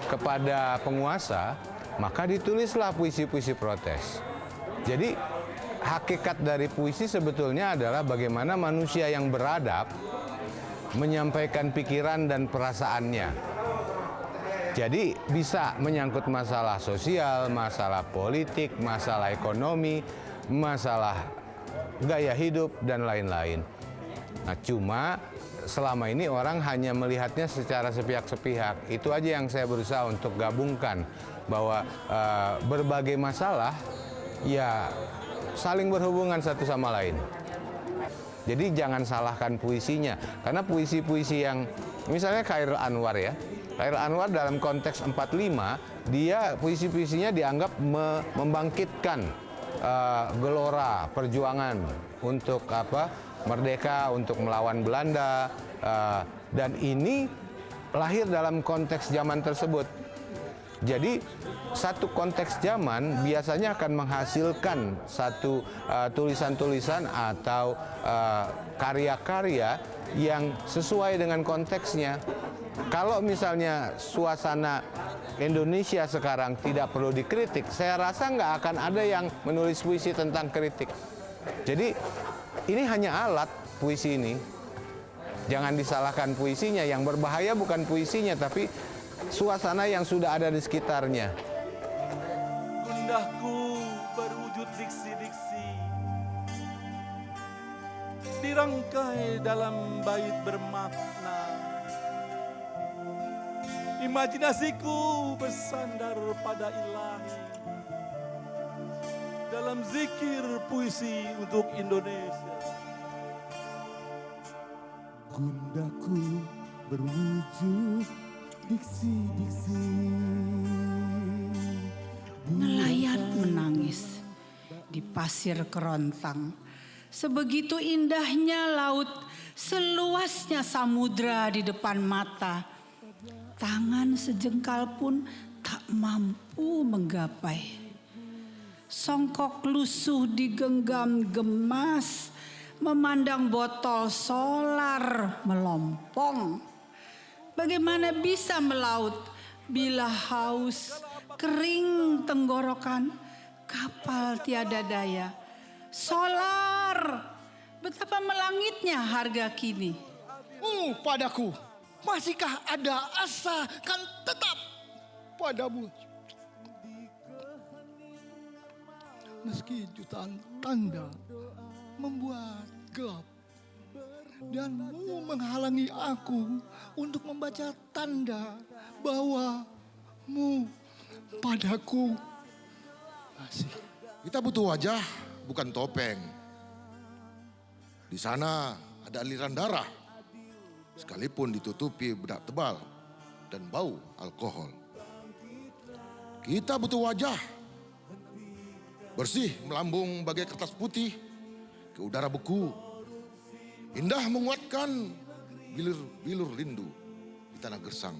kepada penguasa, maka ditulislah puisi-puisi protes. Jadi, hakikat dari puisi sebetulnya adalah bagaimana manusia yang beradab menyampaikan pikiran dan perasaannya. Jadi, bisa menyangkut masalah sosial, masalah politik, masalah ekonomi, masalah gaya hidup dan lain-lain. Nah, cuma selama ini orang hanya melihatnya secara sepihak-sepihak. Itu aja yang saya berusaha untuk gabungkan, bahwa berbagai masalah ya saling berhubungan satu sama lain. Jadi jangan salahkan puisinya, karena puisi-puisi yang misalnya Khairil Anwar ya. Khairil Anwar dalam konteks 45, dia puisi-puisinya dianggap membangkitkan gelora perjuangan untuk merdeka, untuk melawan Belanda, dan ini lahir dalam konteks zaman tersebut. Jadi satu konteks zaman biasanya akan menghasilkan satu tulisan-tulisan atau karya-karya yang sesuai dengan konteksnya. Kalau misalnya suasana Indonesia sekarang tidak perlu dikritik, saya rasa nggak akan ada yang menulis puisi tentang kritik. Jadi ini hanya alat, puisi ini. Jangan disalahkan puisinya, yang berbahaya bukan puisinya, tapi suasana yang sudah ada di sekitarnya. Gundahku berwujud diksi-diksi, dirangkai dalam bait bermakna. Imajinasiku bersandar pada ilahi dalam zikir puisi untuk Indonesia. Gundaku berwujud diksi-diksi. Nelayan menangis di pasir kerontang. Sebegitu indahnya laut, seluasnya samudra di depan mata. Tangan sejengkal pun tak mampu menggapai. Songkok lusuh digenggam gemas, memandang botol solar melompong. Bagaimana bisa melaut bila haus, kering tenggorokan, kapal tiada daya. Solar, betapa melangitnya harga kini. Padaku, masihkah ada asa kan tetap padamu. Meski jutaan tanda membuat gelap. Dan mu menghalangi aku untuk membaca tanda bahwa mu padaku. Asik. Kita butuh wajah, bukan topeng. Di sana ada aliran darah, sekalipun ditutupi bedak tebal dan bau alkohol. Kita butuh wajah, bersih melambung bagai kertas putih ke udara beku. Indah menguatkan bilur-bilur lindu di tanah gersang.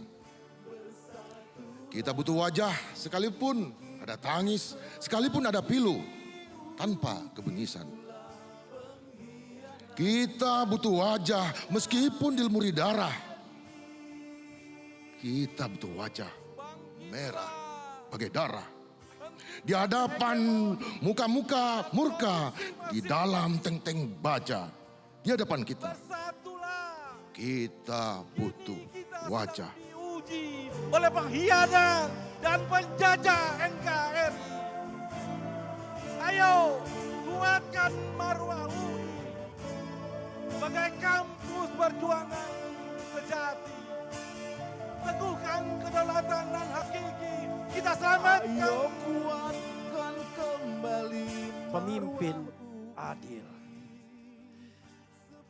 Kita butuh wajah sekalipun ada tangis, sekalipun ada pilu tanpa kebengisan. Kita butuh wajah meskipun dilumuri darah. Kita butuh wajah merah bagai darah. Di hadapan muka-muka murka, di dalam teng-teng baja. Di hadapan kita, kita butuh wajah. Diuji oleh pengkhianat dan penjajah NKRI. Ayo, kuatkan marwah UI sebagai kampus perjuangan sejati. Teguhkan kedaulatan dan hakiki. Kita selamatkan. Ayo kuatkan kembali pemimpin adil.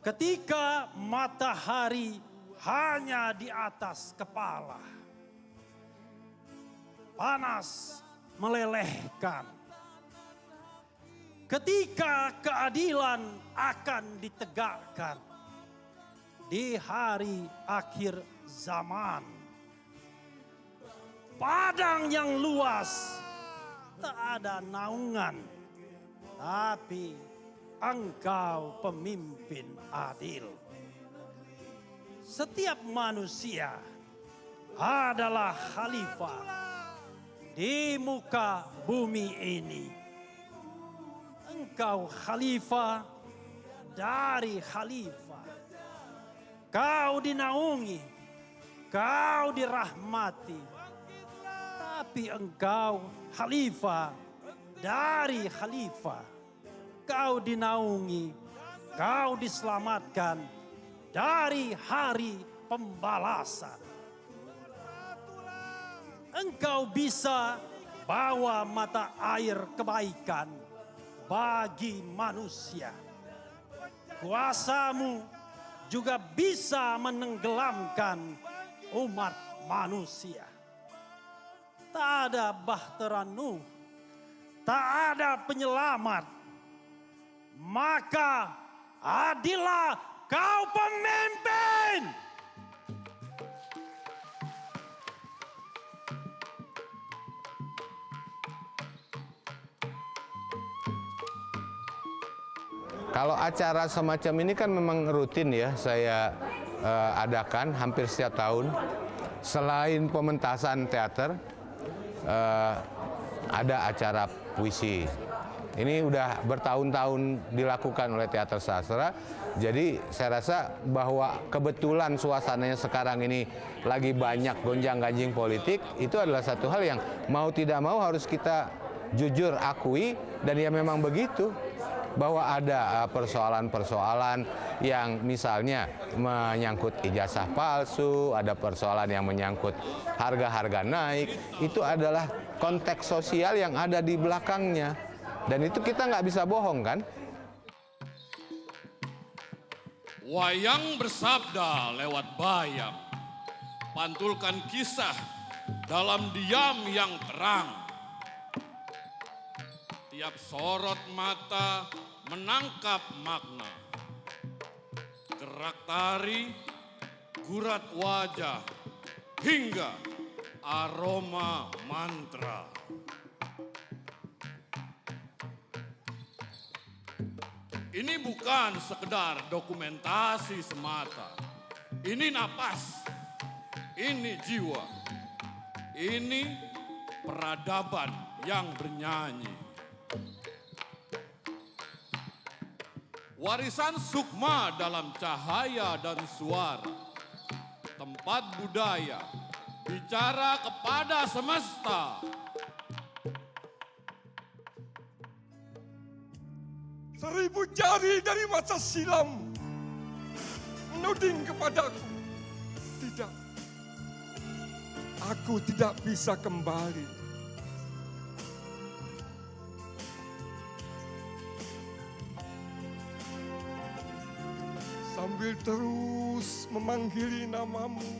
Ketika matahari hanya di atas kepala, panas melelehkan. Ketika keadilan akan ditegakkan di hari akhir zaman, padang yang luas tak ada naungan, tapi Engkau pemimpin adil. Setiap manusia adalah khalifah di muka bumi ini. Engkau khalifah dari khalifah. Kau dinaungi, kau dirahmati. Tapi engkau khalifah dari khalifah. Kau dinaungi, kau diselamatkan dari hari pembalasan. Engkau bisa bawa mata air kebaikan bagi manusia. Kuasamu juga bisa menenggelamkan umat manusia. Tak ada bahtera Nuh, tak ada penyelamat. Maka adillah kau pemimpin. Kalau acara semacam ini kan memang rutin ya saya adakan hampir setiap tahun. Selain pementasan teater, ada acara puisi. Ini udah bertahun-tahun dilakukan oleh teater sastra. Jadi saya rasa bahwa kebetulan suasananya sekarang ini lagi banyak gonjang-ganjing politik, itu adalah satu hal yang mau tidak mau harus kita jujur akui, dan ya memang begitu. Bahwa ada persoalan-persoalan yang misalnya menyangkut ijazah palsu, ada persoalan yang menyangkut harga-harga naik, itu adalah konteks sosial yang ada di belakangnya. Dan itu kita nggak bisa bohong kan? Wayang bersabda lewat bayang, pantulkan kisah dalam diam yang terang. Tiap sorot mata menangkap makna. Gerak tari, gurat wajah, hingga aroma mantra. Ini bukan sekedar dokumentasi semata. Ini napas, ini jiwa, ini peradaban yang bernyanyi. Warisan sukma dalam cahaya dan suara. Tempat budaya bicara kepada semesta. 1000 jari dari masa silam menuding kepadaku. Tidak, aku tidak bisa kembali. Sambil terus memanggili namamu,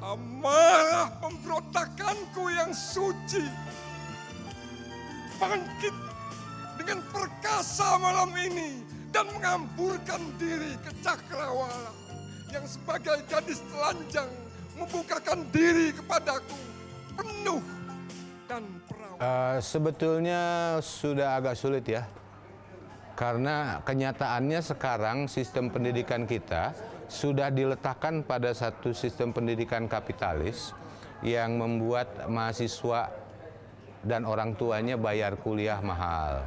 amarah pemberontakanku yang suci bangkit dengan perkasa malam ini dan mengamburkan diri ke cakrawala yang sebagai gadis telanjang membukakan diri kepadaku penuh dan perawan. Sebetulnya sudah agak sulit ya, karena kenyataannya sekarang sistem pendidikan kita sudah diletakkan pada satu sistem pendidikan kapitalis yang membuat mahasiswa dan orang tuanya bayar kuliah mahal.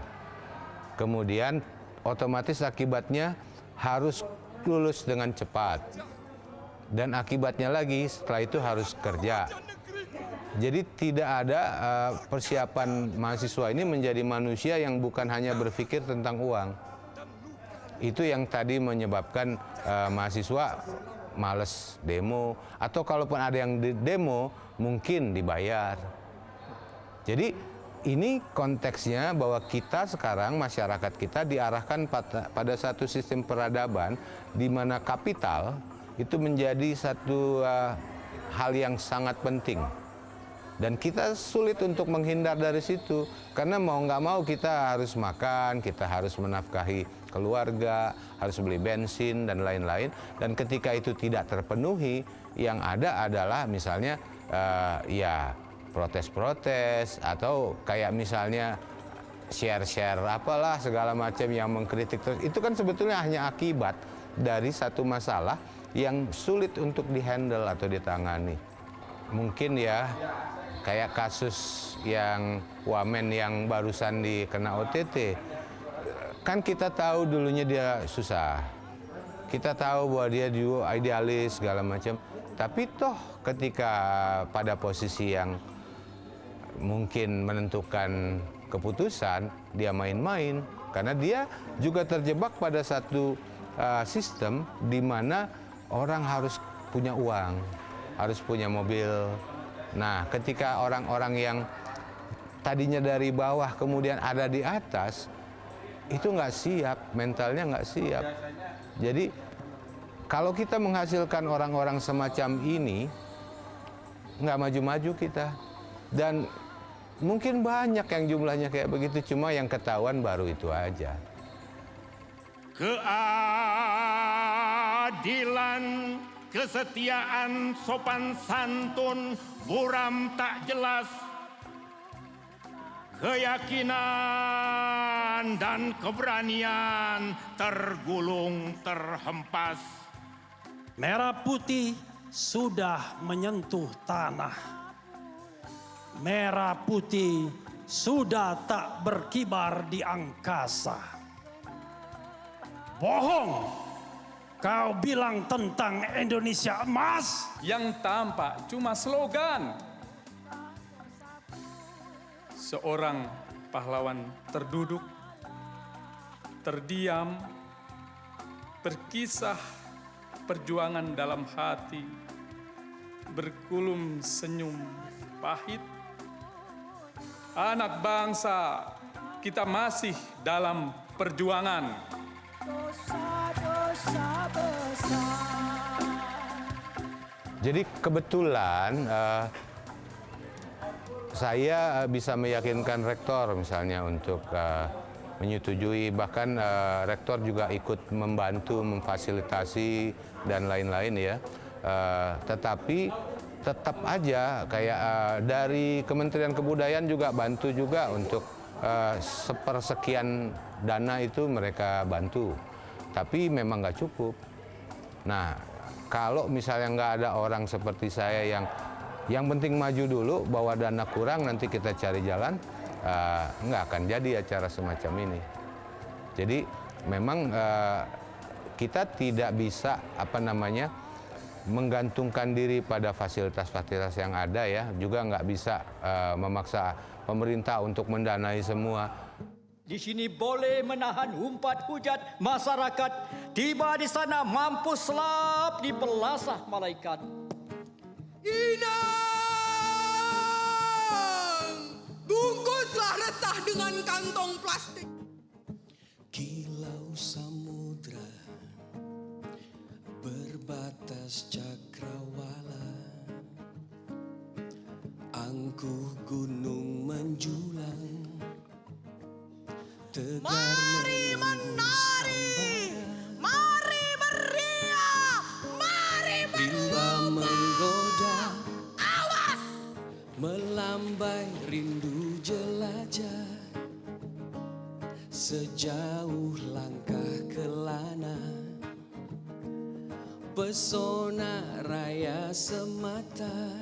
Kemudian otomatis akibatnya harus lulus dengan cepat. Dan akibatnya lagi setelah itu harus kerja. Jadi tidak ada persiapan mahasiswa ini menjadi manusia yang bukan hanya berpikir tentang uang. Itu yang tadi menyebabkan mahasiswa males demo, atau kalaupun ada yang demo mungkin dibayar. Jadi ini konteksnya bahwa kita sekarang, masyarakat kita diarahkan pada satu sistem peradaban di mana kapital itu menjadi satu hal yang sangat penting. Dan kita sulit untuk menghindar dari situ, karena mau nggak mau kita harus makan, kita harus menafkahi keluarga, harus beli bensin dan lain-lain. Dan ketika itu tidak terpenuhi, yang ada adalah misalnya ya protes-protes, atau kayak misalnya share-share apalah segala macam yang mengkritik. Itu kan sebetulnya hanya akibat dari satu masalah yang sulit untuk dihandle atau ditangani. Mungkin ya kayak kasus yang Wamen yang barusan dikena OTT, kan kita tahu dulunya dia susah, kita tahu bahwa dia juga idealis segala macam, tapi toh ketika pada posisi yang mungkin menentukan keputusan, dia main-main, karena dia juga terjebak pada satu sistem di mana orang harus punya uang, harus punya mobil. Nah, ketika orang-orang yang tadinya dari bawah kemudian ada di atas, itu nggak siap, mentalnya nggak siap. Jadi kalau kita menghasilkan orang-orang semacam ini, nggak maju-maju kita. Dan mungkin banyak yang jumlahnya kayak begitu, cuma yang ketahuan baru itu aja. Keadilan, kesetiaan, sopan santun, buram tak jelas, keyakinan dan keberanian tergulung terhempas. Merah putih sudah menyentuh tanah. Merah putih sudah tak berkibar di angkasa. Bohong, kau bilang tentang Indonesia emas. Yang tampak cuma slogan. Seorang pahlawan terduduk, terdiam, berkisah perjuangan dalam hati, berkulum senyum pahit. Anak bangsa, kita masih dalam perjuangan. Dosa-dosa besar. Jadi kebetulan saya bisa meyakinkan rektor misalnya untuk menyetujui, bahkan rektor juga ikut membantu, memfasilitasi dan lain-lain ya. Tetapi tetap aja kayak dari Kementerian Kebudayaan juga bantu juga untuk sepersekian dana itu mereka bantu. Tapi memang nggak cukup. Nah, kalau misalnya nggak ada orang seperti saya yang penting maju dulu, bawa dana kurang, nanti kita cari jalan, nggak akan jadi acara semacam ini. Jadi memang kita tidak bisa menggantungkan diri pada fasilitas-fasilitas yang ada ya, juga nggak bisa memaksa pemerintah untuk mendanai semua. Di sini boleh menahan umpat hujat masyarakat. Tiba di sana mampus selap di belasah malaikat. Inang, bungkuslah resah dengan kantong plastik. Kilau samudra berbatas cakrawala, angkuh gunung menjulang, tegar mari menari, mari meriah, mari rimba menggoda, awas melambai rindu jelajah, sejauh langkah kelana, pesona raya semata,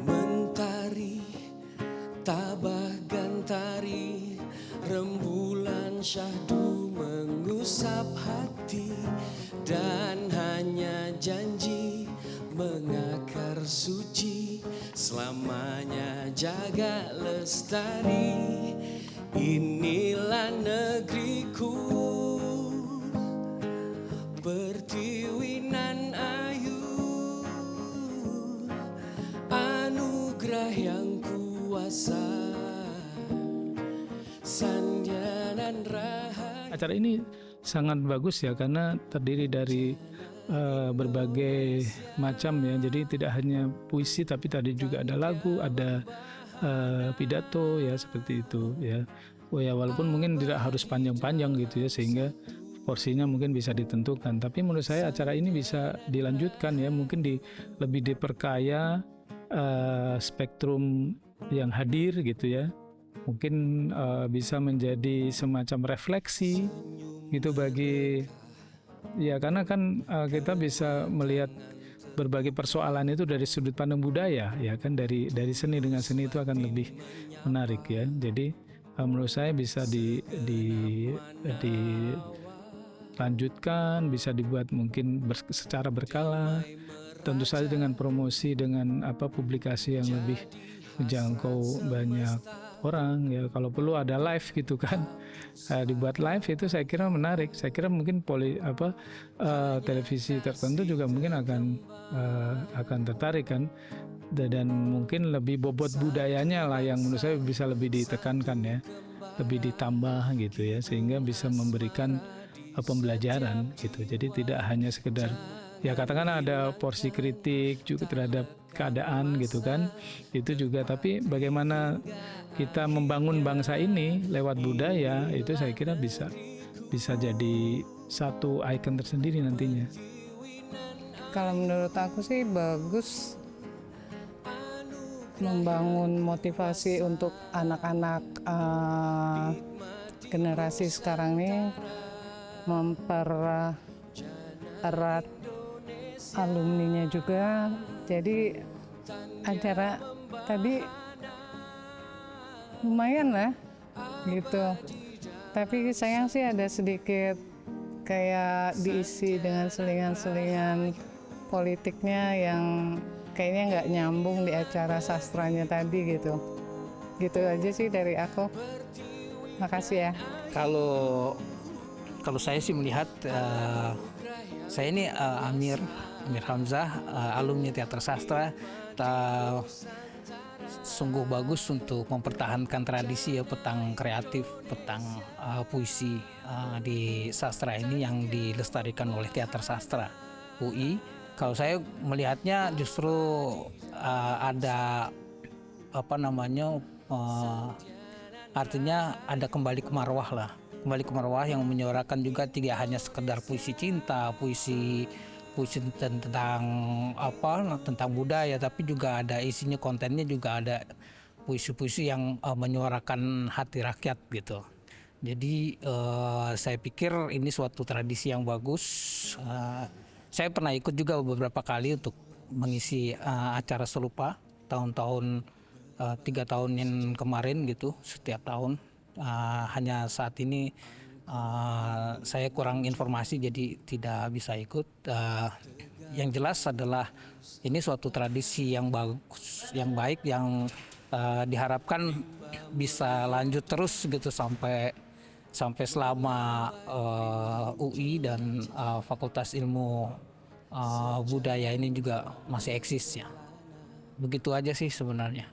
mentari tabah gantari, rembulan syahdu mengusap hati, dan hanya janji mengakar suci, selamanya jaga lestari. Inilah negeriku, Pertiwinan ayu, anugerah yang kuasa, sandanan rahayu. Acara ini sangat bagus ya karena terdiri dari berbagai macam ya. Jadi tidak hanya puisi tapi tadi juga ada lagu, ada pidato ya seperti itu ya. Oh ya walaupun mungkin tidak harus panjang-panjang gitu ya sehingga porsinya mungkin bisa ditentukan. Tapi menurut saya acara ini bisa dilanjutkan ya, mungkin lebih diperkaya spektrum yang hadir gitu ya. Mungkin bisa menjadi semacam refleksi gitu bagi ya karena kan kita bisa melihat berbagai persoalan itu dari sudut pandang budaya ya kan, dari seni dengan seni itu akan lebih menarik ya. Jadi menurut saya bisa dilanjutkan, bisa dibuat mungkin secara berkala, tentu saja dengan promosi, dengan publikasi yang lebih menjangkau banyak orang ya. Kalau perlu ada live gitu kan, dibuat live itu saya kira menarik. Saya kira mungkin televisi tertentu juga mungkin akan tertarik kan, dan mungkin lebih bobot budayanya lah yang menurut saya bisa lebih ditekankan ya, lebih ditambah gitu ya, sehingga bisa memberikan pembelajaran gitu. Jadi tidak hanya sekedar ya katakan ada porsi kritik juga terhadap keadaan gitu kan, itu juga, tapi bagaimana kita membangun bangsa ini lewat budaya itu saya kira bisa jadi satu ikon tersendiri nantinya. Kalau menurut aku sih bagus membangun motivasi untuk anak-anak generasi sekarang ini, mempererat alumninya juga. Jadi acara tadi lumayan lah gitu. Tapi sayang sih ada sedikit kayak diisi dengan selingan-selingan politiknya yang kayaknya nggak nyambung di acara sastranya tadi gitu. Gitu aja sih dari aku. Makasih ya. Kalau saya sih melihat, saya ini Amir Hamzah, alumni teater sastra. Sungguh bagus untuk mempertahankan tradisi ya, petang kreatif, petang puisi di sastra ini yang dilestarikan oleh teater sastra UI. Kalau saya melihatnya justru ada artinya ada kembali ke marwah yang menyuarakan juga tidak hanya sekedar puisi cinta, puisi tentang budaya, tapi juga ada isinya, kontennya juga ada puisi-puisi yang menyuarakan hati rakyat gitu. Jadi saya pikir ini suatu tradisi yang bagus. Saya pernah ikut juga beberapa kali untuk mengisi acara serupa tahun-tahun 3 tahun yang kemarin gitu, setiap tahun. Hanya saat ini saya kurang informasi jadi tidak bisa ikut. Yang jelas adalah ini suatu tradisi yang bagus, yang baik, yang diharapkan bisa lanjut terus gitu sampai selama UI dan Fakultas Ilmu Budaya ini juga masih eksis ya. Begitu aja sih sebenarnya.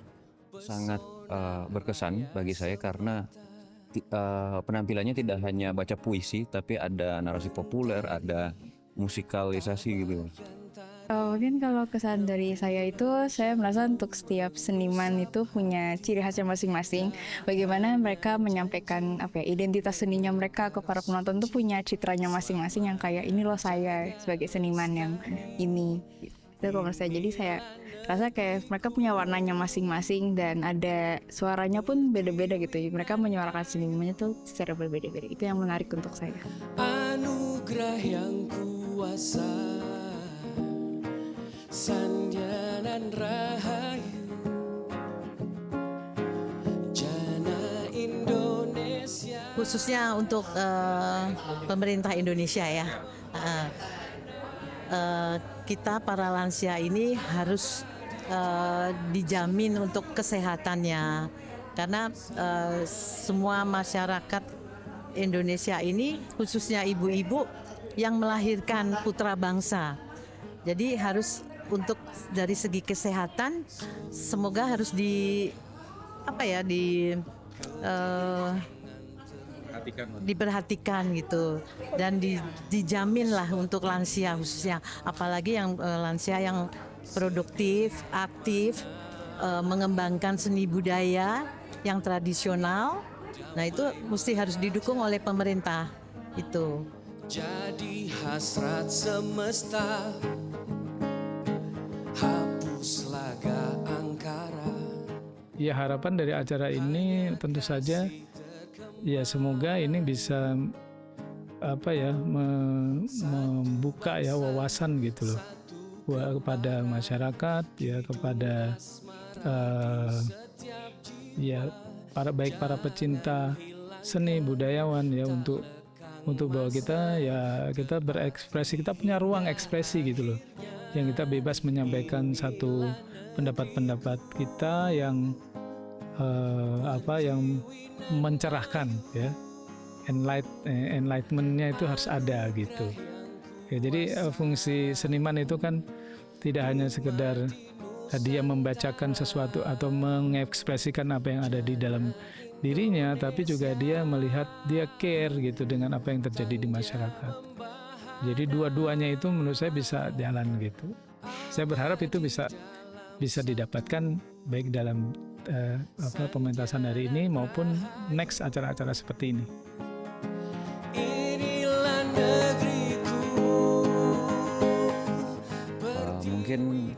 Sangat berkesan bagi saya karena penampilannya tidak hanya baca puisi, tapi ada narasi populer, ada musikalisasi gitu. Mungkin kalau kesan dari saya itu, saya merasa untuk setiap seniman itu punya ciri khasnya masing-masing. Bagaimana mereka menyampaikan identitas seninya mereka ke para penonton itu punya citranya masing-masing yang kayak ini loh saya sebagai seniman yang ini. Itu kalau menurut saya. Jadi saya rasa kayak mereka punya warnanya masing-masing dan ada suaranya pun beda-beda gitu. Mereka menyuarakan senimannya tuh secara berbeda-beda. Itu yang menarik untuk saya. Anugerah yang kuasa, sanjanan rahayu, jana Indonesia. Khususnya untuk pemerintah Indonesia ya, kita para lansia ini harus dijamin untuk kesehatannya, karena semua masyarakat Indonesia ini khususnya ibu-ibu yang melahirkan putra bangsa. Jadi harus untuk dari segi kesehatan semoga harus diperhatikan gitu dan dijamin lah untuk lansia khususnya, apalagi yang lansia yang produktif, aktif, mengembangkan seni budaya yang tradisional. Nah itu mesti harus didukung oleh pemerintah itu. Jadi hasrat semesta, hapus laga angkara. Ya, harapan dari acara ini tentu saja ya semoga ini bisa membuka ya wawasan gitu loh kepada masyarakat ya, kepada baik para pecinta seni budayawan ya, untuk bahwa kita berekspresi, kita punya ruang ekspresi gitu loh, yang kita bebas menyampaikan satu pendapat-pendapat kita yang yang mencerahkan ya, enlightenment-nya itu harus ada gitu ya. Jadi fungsi seniman itu kan tidak hanya sekedar dia membacakan sesuatu atau mengekspresikan apa yang ada di dalam dirinya, tapi juga dia melihat, dia care gitu dengan apa yang terjadi di masyarakat. Jadi dua-duanya itu menurut saya bisa jalan gitu. Saya berharap itu bisa didapatkan baik dalam pementasan hari ini maupun next acara-acara seperti ini. Inilah negeriku. Mungkin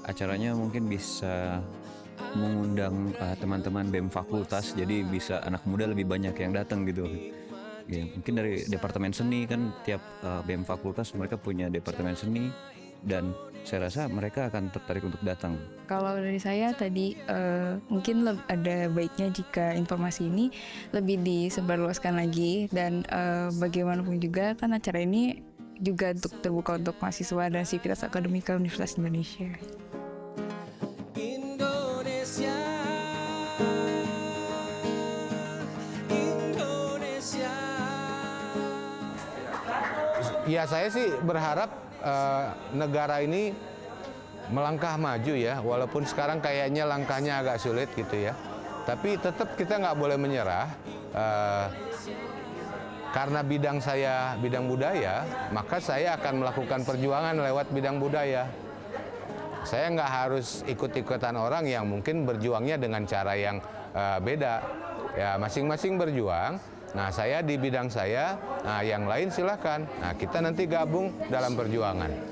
acaranya mungkin bisa mengundang teman-teman BEM fakultas, jadi bisa anak muda lebih banyak yang datang gitu. Ya, mungkin dari departemen seni kan tiap BEM fakultas mereka punya departemen seni, dan saya rasa mereka akan tertarik untuk datang. Kalau dari saya tadi mungkin ada baiknya jika informasi ini lebih disebarluaskan lagi, dan bagaimanapun juga kan acara ini juga terbuka untuk mahasiswa dan sivitas akademika Universitas Indonesia. Indonesia, Indonesia. Ya, saya sih berharap negara ini melangkah maju ya, walaupun sekarang kayaknya langkahnya agak sulit gitu ya. Tapi tetap kita nggak boleh menyerah. Karena bidang saya bidang budaya, maka saya akan melakukan perjuangan lewat bidang budaya. Saya nggak harus ikut-ikutan orang yang mungkin berjuangnya dengan cara yang beda. Ya, masing-masing berjuang. Nah, saya di bidang saya, nah yang lain silahkan. Nah, kita nanti gabung dalam perjuangan.